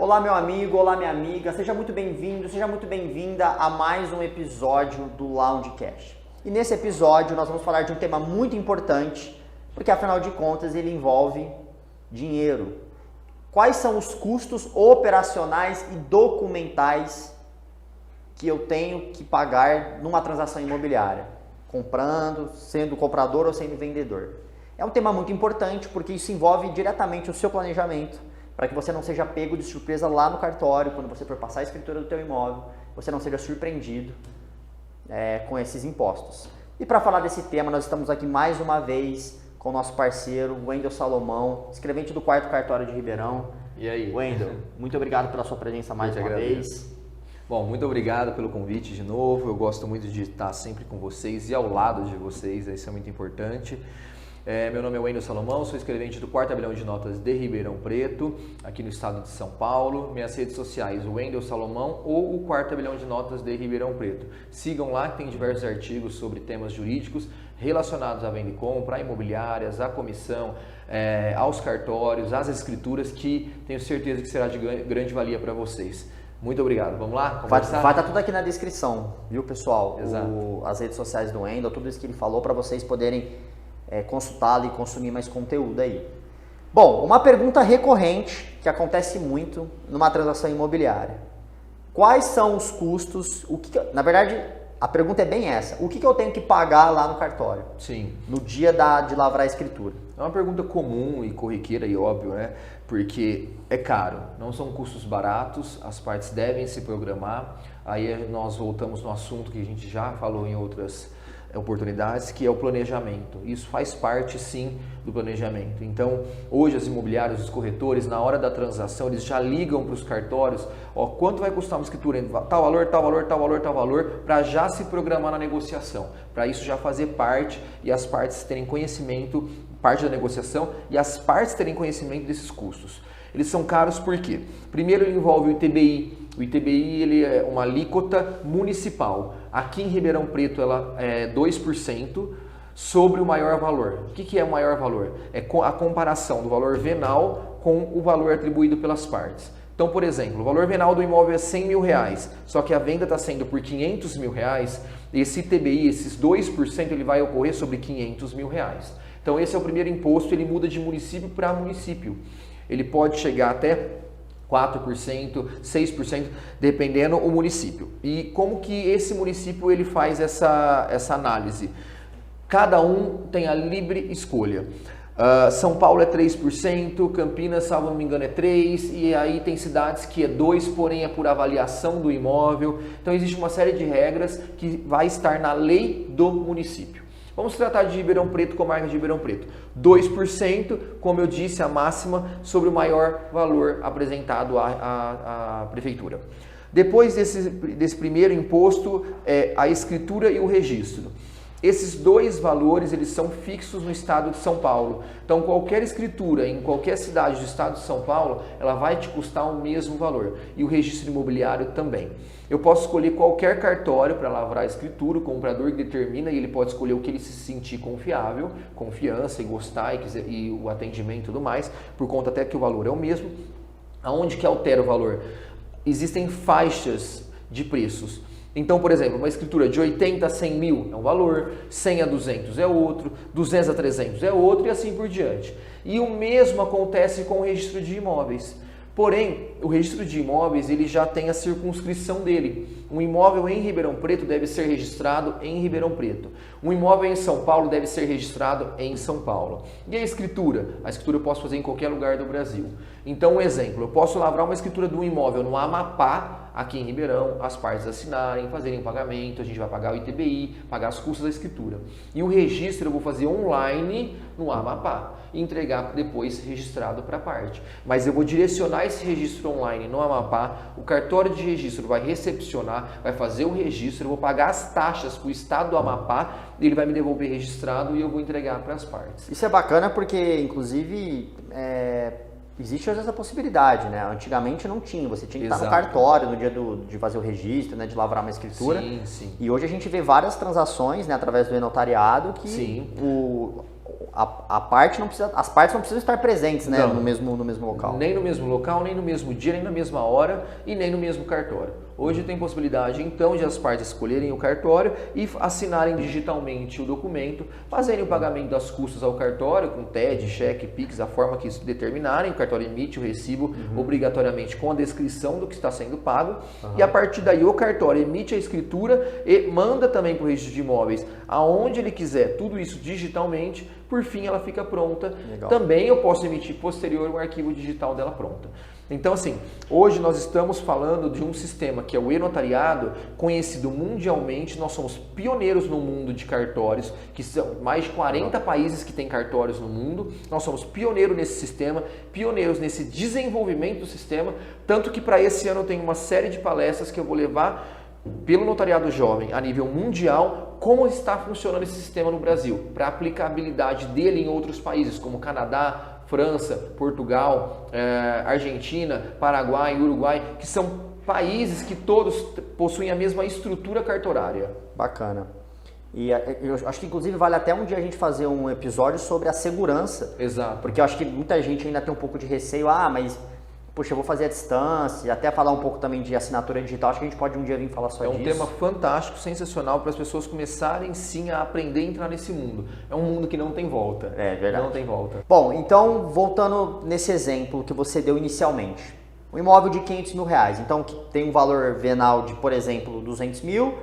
Olá meu amigo, olá minha amiga, seja muito bem-vindo, seja muito bem-vinda a mais um episódio do Loungecast. E nesse episódio nós vamos falar de um tema muito importante, porque afinal de contas ele envolve dinheiro. Quais são os custos operacionais e documentais que eu tenho que pagar numa transação imobiliária? Comprando, sendo comprador ou sendo vendedor. É um tema muito importante porque isso envolve diretamente o seu planejamento, para que você não seja pego de surpresa lá no cartório, quando você for passar a escritura do teu imóvel, você não seja surpreendido com esses impostos. E para falar desse tema, nós estamos aqui mais uma vez com o nosso parceiro, Wendel Salomão, escrevente do 4º Cartório de Ribeirão. E aí? Wendel, muito obrigado pela sua presença mais uma vez. Bom, muito obrigado pelo convite de novo. Eu gosto muito de estar sempre com vocês e ao lado de vocês, isso é muito importante. Meu nome é Wendel Salomão, sou escrevente do 4º Tabelião de Notas de Ribeirão Preto, aqui no estado de São Paulo. Minhas redes sociais, o Wendel Salomão ou o 4º Tabelião de Notas de Ribeirão Preto. Sigam lá que tem diversos artigos sobre temas jurídicos relacionados à venda e compra, a imobiliárias, à comissão, aos cartórios, às escrituras, que tenho certeza que será de grande valia para vocês. Muito obrigado. Vamos lá? Vai estar tudo aqui na descrição, viu, pessoal? Exato. As redes sociais do Wendel, tudo isso que ele falou para vocês poderem consultá-lo e consumir mais conteúdo aí. Bom, uma pergunta recorrente que acontece muito numa transação imobiliária. Quais são os custos? Na verdade, a pergunta é bem essa. O que eu tenho que pagar lá no cartório? Sim. No dia de lavrar a escritura? É uma pergunta comum e corriqueira e óbvio, né? Porque é caro, não são custos baratos, as partes devem se programar. Aí nós voltamos no assunto que a gente já falou em outras oportunidades, que é o planejamento. Isso faz parte sim do planejamento. Então, hoje as imobiliárias, os corretores, na hora da transação, eles já ligam para os cartórios, quanto vai custar uma escritura, tal valor, tal valor, tal valor, tal valor, para já se programar na negociação, para isso já fazer parte e as partes terem conhecimento, parte da negociação, e as partes terem conhecimento desses custos. Eles são caros por quê? Primeiro, ele envolve o ITBI. O ITBI ele é uma alíquota municipal. Aqui em Ribeirão Preto ela é 2% sobre o maior valor. O que é o maior valor? É a comparação do valor venal com o valor atribuído pelas partes. Então, por exemplo, o valor venal do imóvel é R$100 mil, só que a venda está sendo por R$500 mil, esse ITBI, esses 2%, ele vai ocorrer sobre R$500 mil. Então, esse é o primeiro imposto, ele muda de município para município. Ele pode chegar até 4%, 6%, dependendo do município. E como que esse município ele faz essa análise? Cada um tem a livre escolha. São Paulo é 3%, Campinas, salvo não me engano, é 3%, e aí tem cidades que é 2%, porém é por avaliação do imóvel. Então existe uma série de regras que vai estar na lei do município. Vamos tratar de Ribeirão Preto com a marca de Ribeirão Preto. 2%, como eu disse, a máxima sobre o maior valor apresentado à prefeitura. Depois desse primeiro imposto, a escritura e o registro. Esses dois valores eles são fixos no estado de São Paulo. Então, qualquer escritura em qualquer cidade do estado de São Paulo, ela vai te custar o mesmo valor. E o registro imobiliário também. Eu posso escolher qualquer cartório para lavrar a escritura, o comprador que determina, e ele pode escolher o que ele se sentir confiável, confiança e gostar e o atendimento e tudo mais, por conta até que o valor é o mesmo. Aonde que altera o valor? Existem faixas de preços. Então, por exemplo, uma escritura de 80 a 100 mil é um valor, 100 a 200 é outro, 200 a 300 é outro e assim por diante. E o mesmo acontece com o registro de imóveis. Porém, o registro de imóveis ele já tem a circunscrição dele. Um imóvel em Ribeirão Preto deve ser registrado em Ribeirão Preto. Um imóvel em São Paulo deve ser registrado em São Paulo. E a escritura? A escritura eu posso fazer em qualquer lugar do Brasil. Então, um exemplo, eu posso lavrar uma escritura de um imóvel no Amapá, aqui em Ribeirão, as partes assinarem, fazerem pagamento, a gente vai pagar o ITBI, pagar as custas da escritura. E o registro eu vou fazer online no Amapá e entregar depois registrado para a parte. Mas eu vou direcionar esse registro online no Amapá, o cartório de registro vai recepcionar, vai fazer o registro, eu vou pagar as taxas para o estado do Amapá, ele vai me devolver registrado e eu vou entregar para as partes. Isso é bacana porque, inclusive, existe essa possibilidade, né? Antigamente não tinha, você tinha que estar no cartório no dia de fazer o registro, né? De lavrar uma escritura. Sim, sim. E hoje a gente vê várias transações, né? Através do e-notariado que a parte não precisa, as partes não precisam estar presentes, né, no mesmo local. Nem no mesmo local, nem no mesmo dia, nem na mesma hora e nem no mesmo cartório. Hoje tem possibilidade, então, de as partes escolherem o cartório e assinarem digitalmente o documento, fazerem o pagamento das custas ao cartório, com TED, cheque, PIX, a forma que isso determinarem. O cartório emite o recibo obrigatoriamente com a descrição do que está sendo pago. E a partir daí o cartório emite a escritura e manda também para o registro de imóveis, aonde ele quiser, tudo isso digitalmente. Por fim, ela fica pronta. Legal. Também eu posso emitir posterior um arquivo digital dela pronta. Então, assim, hoje nós estamos falando de um sistema que é o e-notariado, conhecido mundialmente. Nós somos pioneiros no mundo de cartórios, que são mais de 40 países que têm cartórios no mundo. Nós somos pioneiros nesse sistema, pioneiros nesse desenvolvimento do sistema, tanto que para esse ano eu tenho uma série de palestras que eu vou levar pelo notariado jovem a nível mundial, como está funcionando esse sistema no Brasil, para a aplicabilidade dele em outros países, como Canadá, França, Portugal, Argentina, Paraguai, Uruguai, que são países que todos possuem a mesma estrutura cartorária. Bacana. E eu acho que inclusive vale até um dia a gente fazer um episódio sobre a segurança. Exato. Porque eu acho que muita gente ainda tem um pouco de receio, mas poxa, eu vou fazer a distância, até falar um pouco também de assinatura digital, acho que a gente pode um dia vir falar só disso. É um tema fantástico, sensacional, para as pessoas começarem sim a aprender a entrar nesse mundo. É um mundo que não tem volta. É verdade. Não tem volta. Bom, então, voltando nesse exemplo que você deu inicialmente. Um imóvel de R$500 mil, então que tem um valor venal de, por exemplo, 200 mil,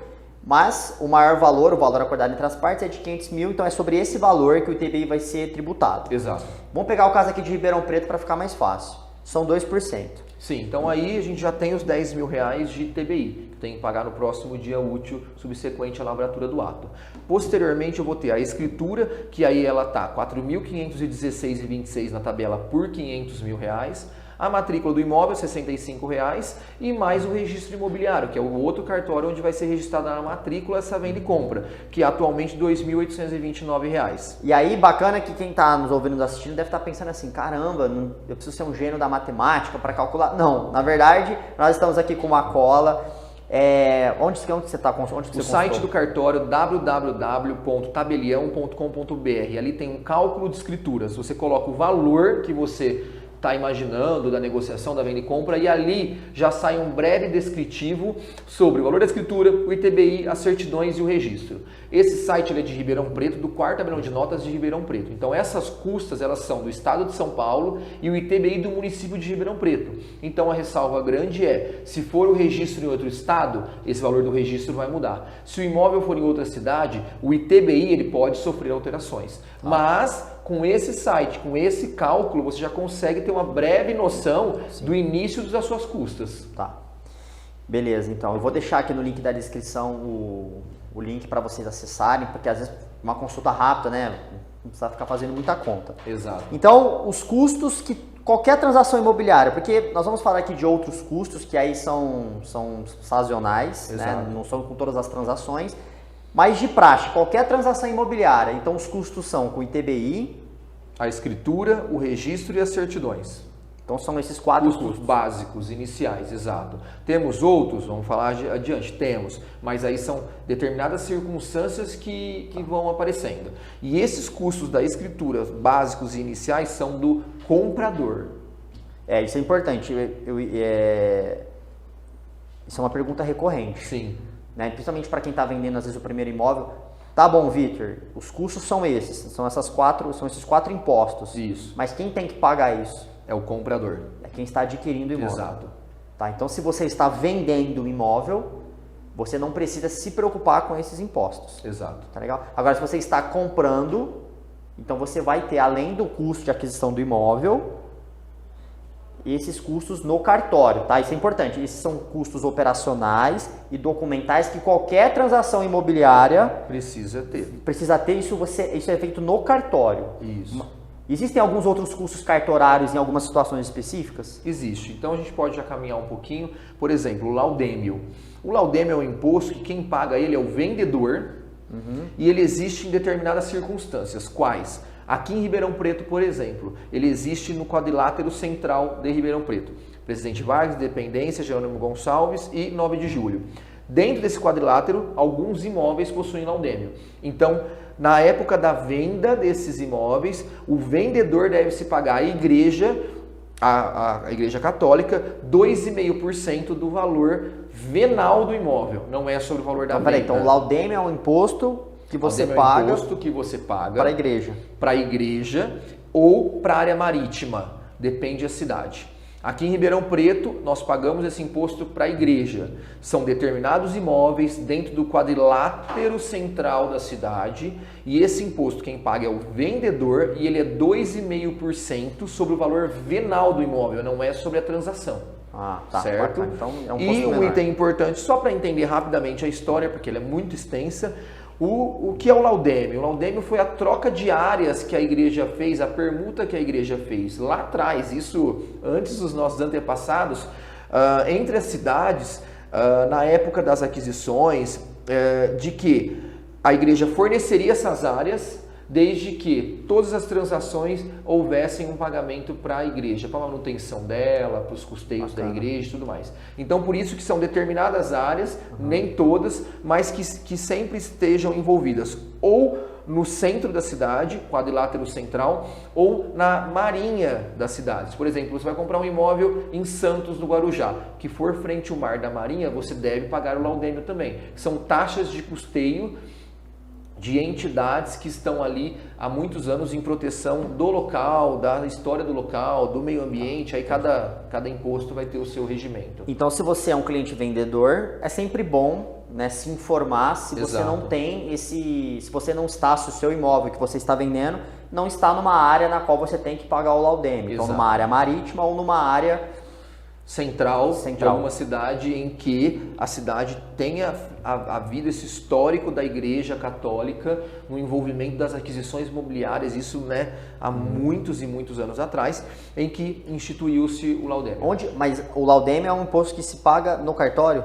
mas o maior valor, o valor acordado entre as partes é de 500 mil, então é sobre esse valor que o ITBI vai ser tributado. Exato. Vamos pegar o caso aqui de Ribeirão Preto para ficar mais fácil. São 2%. Sim, então aí a gente já tem os R$10 mil de ITBI, que tem que pagar no próximo dia útil subsequente à lavratura do ato. Posteriormente eu vou ter a escritura, que aí ela está R$ 4.516,26 na tabela por R$500 mil. A matrícula do imóvel, R$ 65, e mais o registro imobiliário, que é o outro cartório onde vai ser registrada na matrícula essa venda e compra, que é atualmente R$ 2.829. E aí, bacana que quem está nos ouvindo, nos assistindo, deve estar pensando assim, caramba, eu preciso ser um gênio da matemática para calcular. Não, na verdade, nós estamos aqui com uma cola. Onde você está? O site do cartório, www.tabelião.com.br. Ali tem um cálculo de escrituras. Você coloca o valor que você está imaginando da negociação, da venda e compra, e ali já sai um breve descritivo sobre o valor da escritura, o ITBI, as certidões e o registro. Esse site ele é de Ribeirão Preto, do 4º Tabelião de Notas de Ribeirão Preto. Então essas custas elas são do estado de São Paulo e o ITBI do município de Ribeirão Preto. Então a ressalva grande é, se for o registro em outro estado, esse valor do registro vai mudar. Se o imóvel for em outra cidade, o ITBI ele pode sofrer alterações. Mas com esse site, com esse cálculo, você já consegue ter uma breve noção do início das suas custas. Tá. Beleza, então. Eu vou deixar aqui no link da descrição o link para vocês acessarem, porque às vezes uma consulta rápida, né? Não precisa ficar fazendo muita conta. Exato. Então, os custos que qualquer transação imobiliária, porque nós vamos falar aqui de outros custos que aí são sazonais, né? Não são com todas as transações. Mas de praxe, qualquer transação imobiliária, então os custos são com o ITBI, a escritura, o registro e as certidões. Então são esses 4 custos básicos, iniciais, exato. Temos outros, vamos falar adiante, temos, mas aí são determinadas circunstâncias que vão aparecendo. E esses custos da escritura básicos e iniciais são do comprador. Isso é importante. Isso é uma pergunta recorrente. Sim. Né? Principalmente para quem está vendendo às vezes o primeiro imóvel. Tá bom, Vitor, os custos são esses, são esses 4 impostos. Isso. Mas quem tem que pagar isso? É o comprador. É quem está adquirindo o imóvel. Exato. Tá? Então, se você está vendendo o imóvel, você não precisa se preocupar com esses impostos. Exato. Tá legal? Agora, se você está comprando, então você vai ter, além do custo de aquisição do imóvel, esses custos no cartório, tá? Isso é importante. Esses são custos operacionais e documentais que qualquer transação imobiliária precisa ter. Isso é feito no cartório. Isso. Existem alguns outros custos cartorários em algumas situações específicas? Existe. Então a gente pode já caminhar um pouquinho. Por exemplo, o laudêmio. O laudêmio é um imposto que quem paga ele é o vendedor e ele existe em determinadas circunstâncias. Quais? Aqui em Ribeirão Preto, por exemplo, ele existe no quadrilátero central de Ribeirão Preto. Presidente Vargas, Dependência, Jerônimo Gonçalves e 9 de Julho. Dentro desse quadrilátero, alguns imóveis possuem laudêmio. Então, Na época da venda desses imóveis, o vendedor deve se pagar à igreja, a igreja católica, 2,5% do valor venal do imóvel. Não é sobre o valor da venda. Peraí, então o laudêmio é um imposto que você paga. É um imposto que você paga para a igreja. Para a igreja ou para a área marítima. Depende da cidade. Aqui em Ribeirão Preto, nós pagamos esse imposto para a igreja. São determinados imóveis dentro do quadrilátero central da cidade e esse imposto quem paga é o vendedor e ele é 2,5% sobre o valor venal do imóvel, não é sobre a transação. Ah, tá. Certo? Bacana. Então é um e imposto um menor. item importante, só para entender rapidamente a história, porque ela é muito extensa, o que é o laudêmio? O laudêmio foi a troca de áreas que a igreja fez, a permuta que a igreja fez lá atrás, isso antes dos nossos antepassados, entre as cidades, na época das aquisições, de que a igreja forneceria essas áreas desde que todas as transações houvessem um pagamento para a igreja, para a manutenção dela, para os custeios da igreja e tudo mais. Então, por isso que são determinadas áreas, nem todas, mas que sempre estejam envolvidas ou no centro da cidade, quadrilátero central, ou na marinha das cidades. Por exemplo, você vai comprar um imóvel em Santos, no Guarujá, que for frente ao mar da marinha, você deve pagar o laudêmio também. São taxas de custeio de entidades que estão ali há muitos anos em proteção do local, da história do local, do meio ambiente, aí cada imposto vai ter o seu regimento. Então, se você é um cliente vendedor, é sempre bom, né, se informar se você não tem se você não está, se o seu imóvel que você está vendendo não está numa área na qual você tem que pagar o laudêmio. Então, numa área marítima ou numa área central de alguma cidade em que a cidade tenha havido esse histórico da igreja católica no envolvimento das aquisições imobiliárias, isso, né, há muitos e muitos anos atrás, em que instituiu-se o laudêmio. Mas o laudêmio é um imposto que se paga no cartório?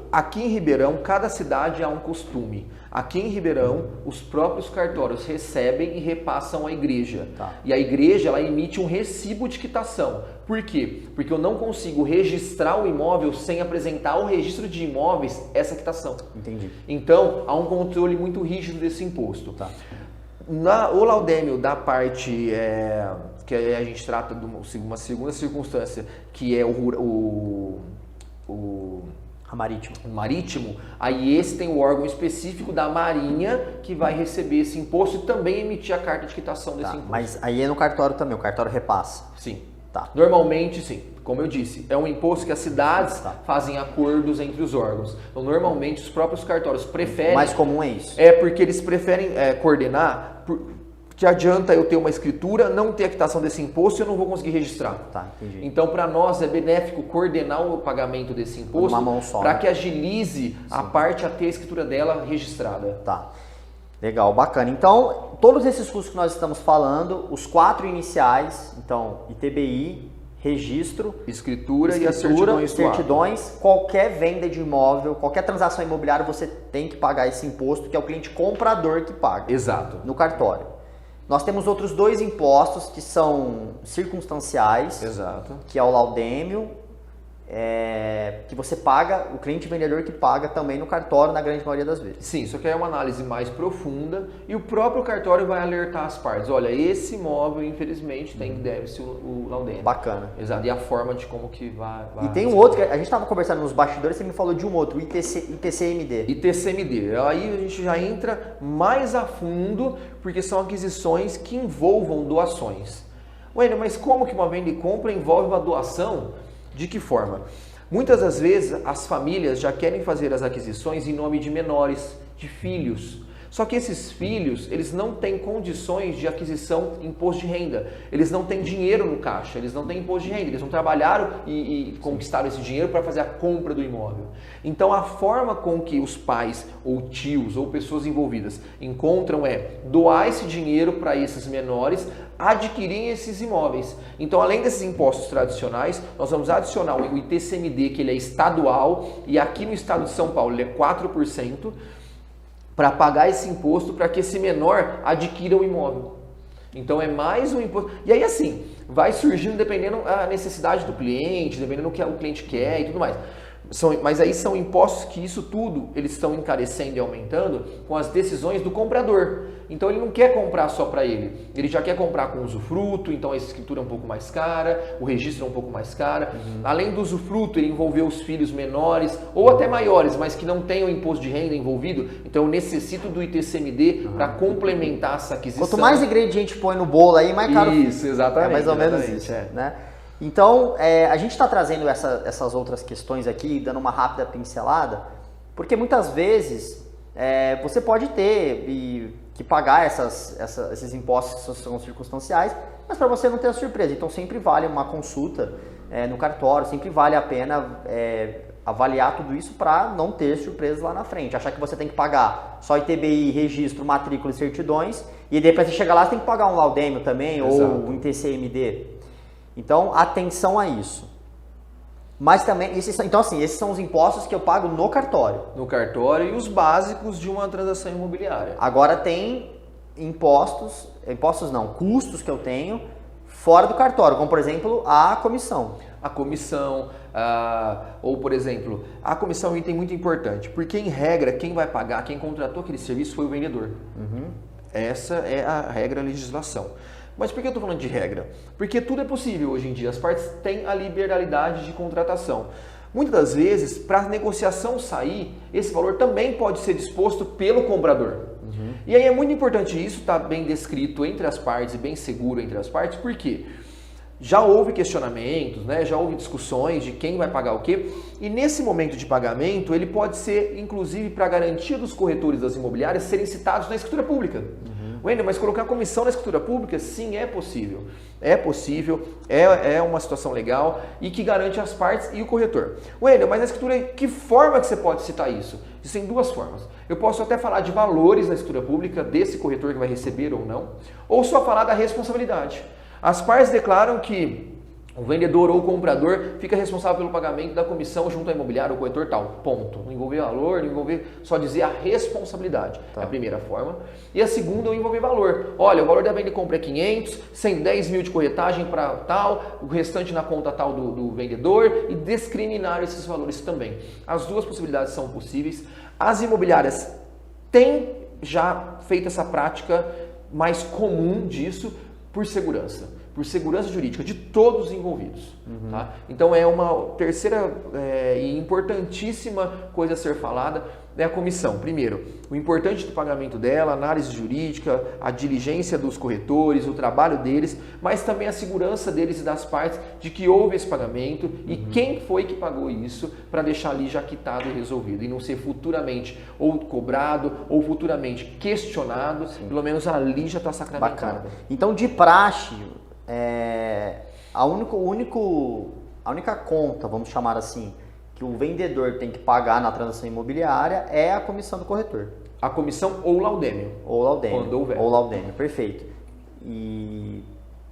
Aqui em Ribeirão, cada cidade há um costume. Aqui em Ribeirão, os próprios cartórios recebem e repassam à igreja. E a igreja, ela emite um recibo de quitação. Por quê? Porque eu não consigo registrar o imóvel sem apresentar ao registro de imóveis essa quitação. Entendi. Então, há um controle muito rígido desse imposto. O laudêmio da parte que a gente trata de uma segunda circunstância, que é o marítimo, aí esse tem o órgão específico da Marinha que vai receber esse imposto e também emitir a carta de quitação desse imposto. Mas aí é no cartório também, o cartório repassa? Sim. Normalmente sim, como eu disse, é um imposto que as cidades fazem acordos entre os órgãos. Então normalmente os próprios cartórios preferem... Mais comum é isso? É porque eles preferem coordenar... Que adianta eu ter uma escritura, não ter a quitação desse imposto e eu não vou conseguir registrar. Entendi. Então, para nós é benéfico coordenar o pagamento desse imposto para que agilize a parte a ter a escritura dela registrada. Legal, bacana. Então, todos esses custos que nós estamos falando, os 4 iniciais, então, ITBI, registro, escritura e as certidões, qualquer venda de imóvel, qualquer transação imobiliária, você tem que pagar esse imposto, que é o cliente comprador que paga. Exato. No cartório. Nós temos outros 2 impostos que são circunstanciais, que é o laudêmio, que você paga, o cliente vendedor que paga também no cartório, na grande maioria das vezes. Sim, isso aqui é uma análise mais profunda e o próprio cartório vai alertar as partes. Olha, esse imóvel, infelizmente, deve-se o laudêmio. Bacana. Exato, e a forma de como que vai e tem um outro, que a gente estava conversando nos bastidores, você me falou de um outro, o ITCMD. ITCMD, aí a gente já entra mais a fundo, porque são aquisições que envolvam doações. Ué, mas como que uma venda e compra envolve uma doação? De que forma? Muitas das vezes as famílias já querem fazer as aquisições em nome de menores, de filhos. Só que esses filhos, eles não têm condições de aquisição em imposto de renda. Eles não têm dinheiro no caixa, eles não têm imposto de renda. Eles não trabalharam e conquistaram esse dinheiro para fazer a compra do imóvel. Então a forma com que os pais ou tios ou pessoas envolvidas encontram é doar esse dinheiro para esses menores adquirirem esses imóveis. Então, além desses impostos tradicionais, nós vamos adicionar o ITCMD, que ele é estadual, e aqui no estado de São Paulo ele é 4%, para pagar esse imposto para que esse menor adquira o imóvel. Então é mais um imposto. E aí assim, vai surgindo dependendo da necessidade do cliente, dependendo do que o cliente quer e tudo mais. Mas aí são impostos que isso tudo eles estão encarecendo e aumentando com as decisões do comprador. Então ele não quer comprar só para ele já quer comprar com usufruto, então a escritura é um pouco mais cara, o registro é um pouco mais caro. Além do usufruto, ele envolveu os filhos menores ou até maiores, mas que não tenham imposto de renda envolvido, então eu necessito do ITCMD para complementar essa aquisição. Quanto mais ingrediente põe no bolo aí, mais caro fica. Isso, exatamente. É mais ou menos isso, né? Então, a gente está trazendo essas outras questões aqui, dando uma rápida pincelada, porque muitas vezes você pode ter que pagar esses impostos que são circunstanciais, mas para você não ter a surpresa. Então, sempre vale uma consulta no cartório, sempre vale a pena avaliar tudo isso para não ter surpresas lá na frente. Achar que você tem que pagar só ITBI, registro, matrícula e certidões, e depois você chegar lá, você tem que pagar um laudêmio também, ou um ITCMD. Então, atenção a isso. Mas também, esses são os impostos que eu pago no cartório. No cartório e os básicos de uma transação imobiliária. Agora tem custos que eu tenho fora do cartório, como por exemplo a comissão. A comissão, ou por exemplo, a comissão é um item muito importante, porque em regra, quem vai pagar, quem contratou aquele serviço foi o vendedor. Essa é a regra da legislação. Mas por que eu estou falando de regra? Porque tudo é possível hoje em dia, as partes têm a liberalidade de contratação. Muitas das vezes, para a negociação sair, esse valor também pode ser disposto pelo comprador. E aí é muito importante isso, estar bem descrito entre as partes e bem seguro entre as partes, porque já houve questionamentos, já houve discussões de quem vai pagar o quê, e nesse momento de pagamento ele pode ser, inclusive, para garantia dos corretores das imobiliárias serem citados na escritura pública. Wendel, mas colocar comissão na escritura pública, sim, é possível. É possível, é uma situação legal e que garante as partes e o corretor. Wendel, mas na escritura, que forma que você pode citar isso? Existem duas formas. Eu posso até falar de valores na escritura pública desse corretor que vai receber ou não, ou só falar da responsabilidade. As partes declaram que o vendedor ou o comprador fica responsável pelo pagamento da comissão junto ao imobiliário ou corretor tal. Ponto. Não envolver valor, não envolver, só dizer a responsabilidade. É a primeira forma. E a segunda é envolver valor. Olha, o valor da venda e compra é 500, 110 mil de corretagem para tal, o restante na conta tal do vendedor e discriminar esses valores também. As duas possibilidades são possíveis. As imobiliárias têm já feito essa prática mais comum disso por segurança jurídica de todos os envolvidos. Tá? Então é uma terceira e importantíssima coisa a ser falada, é a comissão. Primeiro, o importante do pagamento dela, a análise jurídica, a diligência dos corretores, o trabalho deles, mas também a segurança deles e das partes de que houve esse pagamento e quem foi que pagou isso para deixar ali já quitado e resolvido e não ser futuramente ou cobrado ou futuramente questionado, pelo menos ali já está sacramentado. Bacana. Então, de praxe, a única conta, vamos chamar assim, que o vendedor tem que pagar na transação imobiliária é a comissão do corretor. A comissão ou laudêmio. Ou laudêmio. Quando houver. Ou laudêmio, perfeito.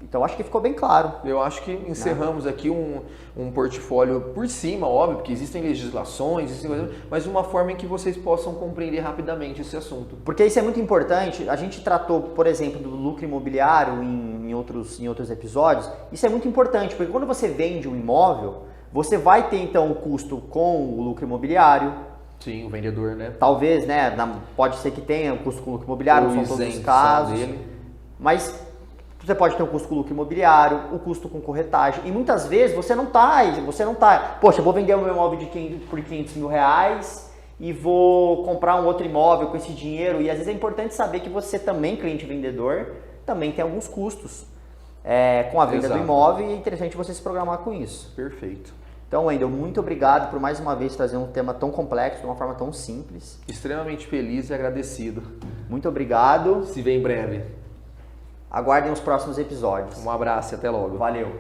Então acho que ficou bem claro. Eu acho que encerramos aqui um portfólio por cima, óbvio, porque existem legislações, mas de uma forma em que vocês possam compreender rapidamente esse assunto. Porque isso é muito importante. A gente tratou, por exemplo, do lucro imobiliário em outros episódios. Isso é muito importante, porque quando você vende um imóvel, você vai ter então um custo com o lucro imobiliário. Sim, o vendedor, né? Talvez, pode ser que tenha um custo com o lucro imobiliário, não são todos os casos. Mas você pode ter um custo com lucro imobiliário, o custo com corretagem. E muitas vezes você não tá, poxa, eu vou vender o meu imóvel por 500 mil reais e vou comprar um outro imóvel com esse dinheiro. E às vezes é importante saber que você também, cliente vendedor, também tem alguns custos com a venda do imóvel, e é interessante você se programar com isso. Perfeito. Então, Wendel, muito obrigado por mais uma vez trazer um tema tão complexo, de uma forma tão simples. Extremamente feliz e agradecido. Muito obrigado. Se vê em breve. Aguardem os próximos episódios. Um abraço e até logo. Valeu.